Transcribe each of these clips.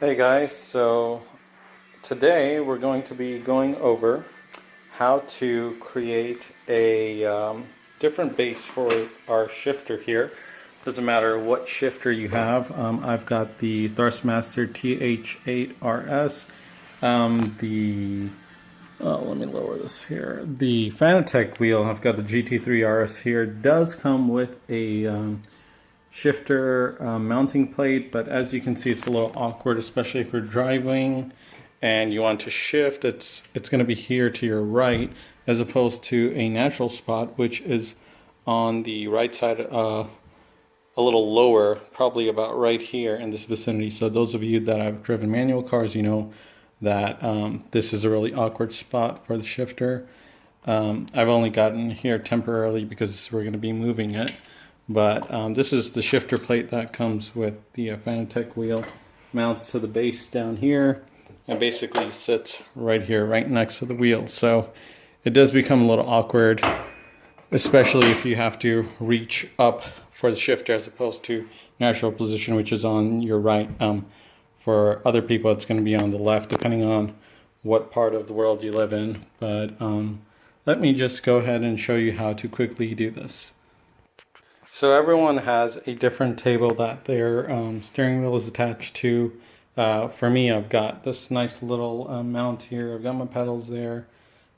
Hey guys, so today we're going to be going over how to create a different base for our shifter here. Doesn't matter what shifter you have. I've got the Thrustmaster TH8RS, let me lower this here. The AKTech wheel, I've got the GT3RS here, does come with a shifter mounting plate, but as you can see it's a little awkward, especially if you're driving and you want to shift. It's going to be here to your right as opposed to a natural spot, which is on the right side, a little lower, probably about right here in this vicinity. So those of you that have driven manual cars, you know that this is a really awkward spot for the shifter. I've only gotten here temporarily because we're going to be moving it. But this is the shifter plate that comes with the AKTech wheel. Mounts to the base down here and basically sits right here, right next to the wheel. So it does become a little awkward, especially if you have to reach up for the shifter as opposed to natural position, which is on your right. For other people, it's going to be on the left, depending on what part of the world you live in. But let me just go ahead and show you how to quickly do this. So everyone has a different table that their steering wheel is attached to. For me, I've got this nice little mount here. I've got my pedals there.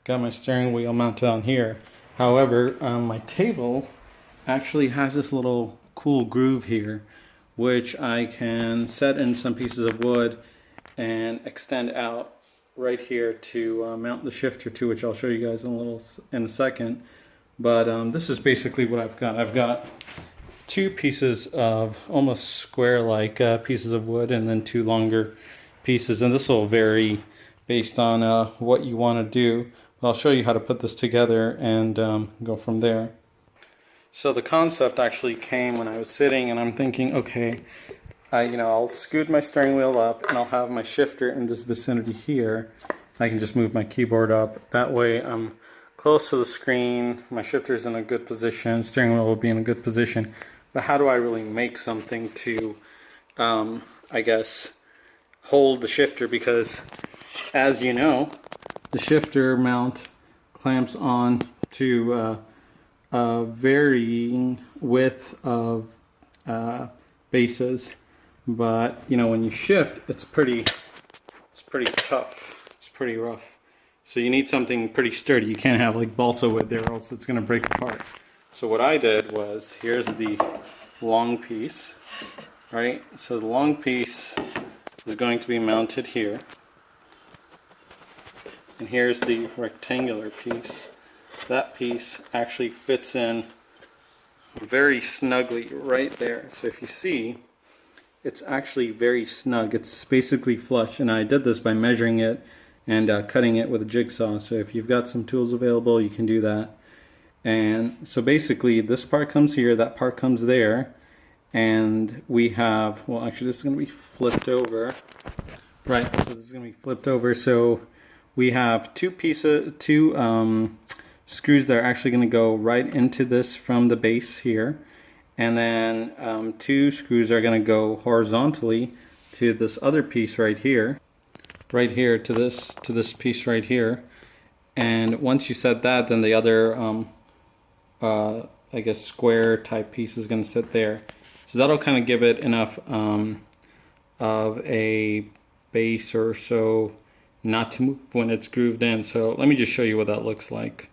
Got my steering wheel mounted on here. However, my table actually has this little cool groove here, which I can set in some pieces of wood and extend out right here to mount the shifter to, which I'll show you guys in a second. But this is basically what I've got. I've got two pieces of almost square-like pieces of wood and then two longer pieces. And this will vary based on what you want to do. But I'll show you how to put this together and go from there. So the concept actually came when I was sitting and I'm thinking, okay, I'll scoot my steering wheel up and I'll have my shifter in this vicinity here. I can just move my keyboard up. That way I'm close to the screen, my shifter's in a good position, steering wheel will be in a good position. But how do I really make something to, I guess, hold the shifter? Because as you know, the shifter mount clamps on to a varying width of bases. But when you shift, it's pretty tough, it's pretty rough. So you need something pretty sturdy. You can't have like balsa wood there, or else it's going to break apart. So what I did was, here's the long piece, right? So the long piece is going to be mounted here. And here's the rectangular piece. That piece actually fits in very snugly right there. So if you see, it's actually very snug. It's basically flush. And I did this by measuring it and cutting it with a jigsaw. So if you've got some tools available, you can do that. And so basically this part comes here, that part comes there, and we have, well actually this is going to be flipped over. Right, so this is going to be flipped over. So we have two screws that are actually going to go right into this from the base here. And then two screws are going to go horizontally to this other piece right here. Right here to this piece right here. And once you set that, then the other I guess square type piece is going to sit there. So that'll kind of give it enough of a base or so not to move when it's grooved in. So let me just show you what that looks like.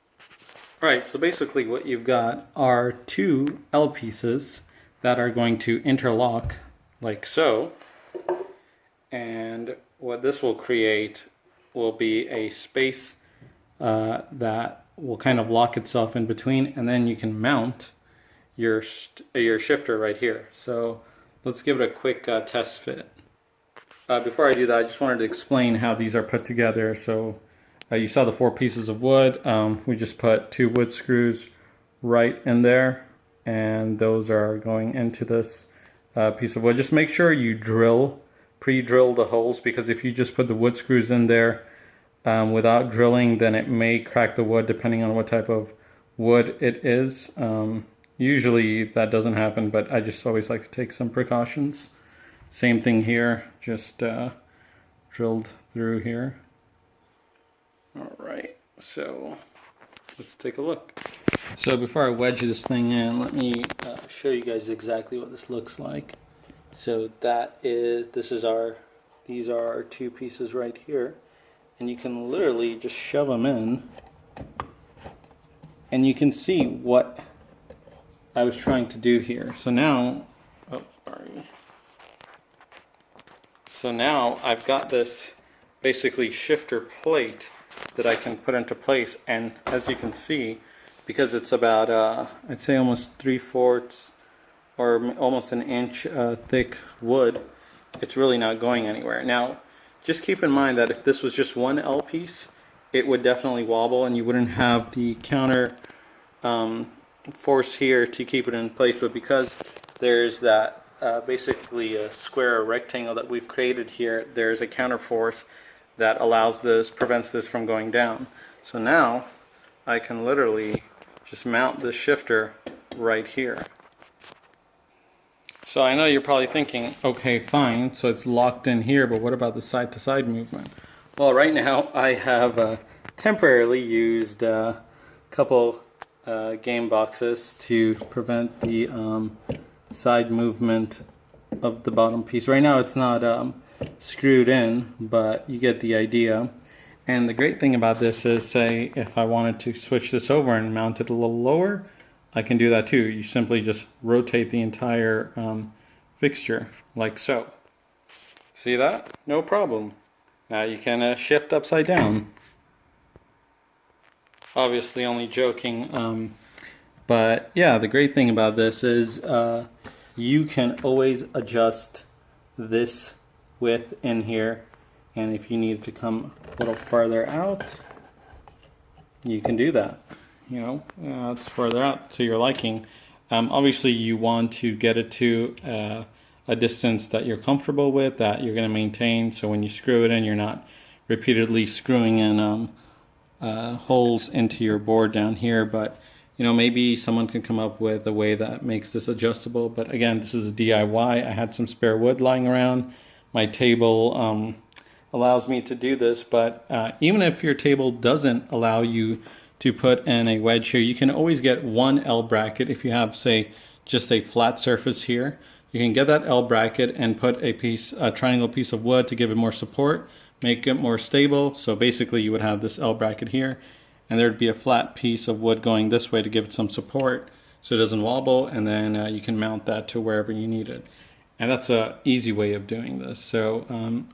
Alright, so basically what you've got are two L pieces that are going to interlock like so. And what this will create will be a space that will kind of lock itself in between, and then you can mount your shifter right here. So let's give it a quick test fit. Before I do that, I just wanted to explain how these are put together. So you saw the four pieces of wood. We just put two wood screws right in there, and those are going into this piece of wood. Just make sure you pre-drill the holes, because if you just put the wood screws in there without drilling, then it may crack the wood depending on what type of wood it is. Usually that doesn't happen, but I just always like to take some precautions. Same thing here, just drilled through here. All right, so let's take a look. So before I wedge this thing in, let me show you guys exactly what this looks like. So these are our two pieces right here, and you can literally just shove them in, and you can see what I was trying to do here. So now, So now I've got this basically shifter plate that I can put into place, and as you can see, because it's about I'd say almost 3/4 or almost an inch thick wood, it's really not going anywhere. Now just keep in mind that if this was just one L piece, it would definitely wobble and you wouldn't have the counter force here to keep it in place, but because there's that basically a square or rectangle that we've created here, there's a counter force that prevents this from going down. So now I can literally just mount this shifter right here. So I know you're probably thinking, okay, fine, so it's locked in here, but what about the side-to-side movement? Well, right now I have temporarily used a couple game boxes to prevent the side movement of the bottom piece. Right now it's not screwed in, but you get the idea. And the great thing about this is, say if I wanted to switch this over and mount it a little lower, I can do that too. You simply just rotate the entire fixture like so. See that? No problem. Now you can shift upside down. Obviously only joking, but yeah, the great thing about this is you can always adjust this width in here, and if you need to come a little farther out, you can do that. You know, it's further out to your liking. Obviously you want to get it to a distance that you're comfortable with, that you're going to maintain, so when you screw it in, you're not repeatedly screwing in holes into your board down here. But you know, maybe someone can come up with a way that makes this adjustable. But again, this is a DIY. I had some spare wood lying around. My table allows me to do this, but even if your table doesn't allow you to put in a wedge here, you can always get one L bracket. If you have, say, just a flat surface here, you can get that L bracket and put a triangle piece of wood to give it more support, make it more stable. So basically you would have this L bracket here, and there'd be a flat piece of wood going this way to give it some support so it doesn't wobble, and then you can mount that to wherever you need it. And that's an easy way of doing this. So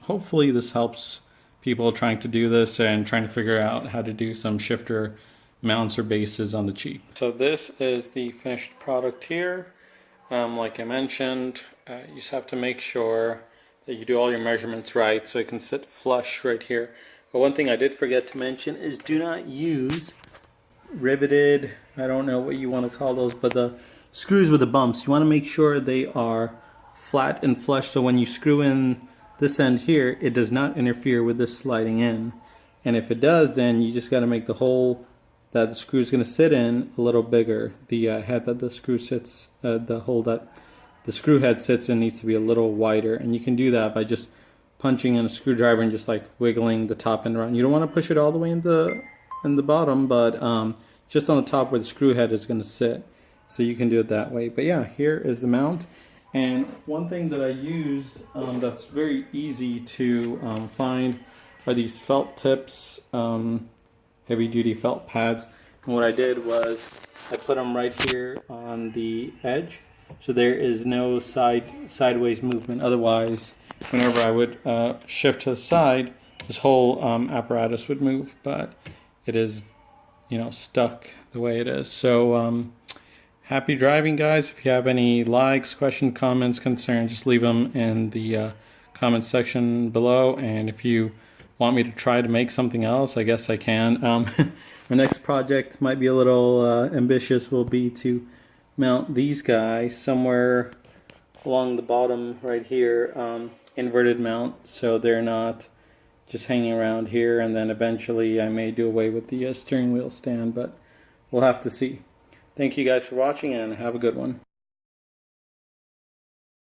hopefully this helps people trying to do this and trying to figure out how to do some shifter mounts or bases on the cheap. So this is the finished product here. Like I mentioned, you just have to make sure that you do all your measurements right so it can sit flush right here. But one thing I did forget to mention is do not use riveted, I don't know what you want to call those, but the screws with the bumps. You want to make sure they are flat and flush, so when you screw in this end here, it does not interfere with this sliding in. And if it does, then you just got to make the hole that the screw is going to sit in a little bigger. The head that the screw sits, the hole that the screw head sits in needs to be a little wider, and you can do that by just punching in a screwdriver and just like wiggling the top end around. You don't want to push it all the way in the bottom, but just on the top where the screw head is going to sit. So you can do it that way. But yeah, here is the mount. And one thing that I used that's very easy to find are these felt tips, heavy duty felt pads. And what I did was I put them right here on the edge, so there is no sideways movement. Otherwise, whenever I would shift to the side, this whole apparatus would move, but it is, you know, stuck the way it is. So happy driving, guys. If you have any likes, questions, comments, concerns, just leave them in the comments section below. And if you want me to try to make something else, I guess I can. My next project might be a little ambitious, will be to mount these guys somewhere along the bottom right here, inverted mount, so they're not just hanging around here, and then eventually I may do away with the steering wheel stand, but we'll have to see. Thank you guys for watching, and have a good one.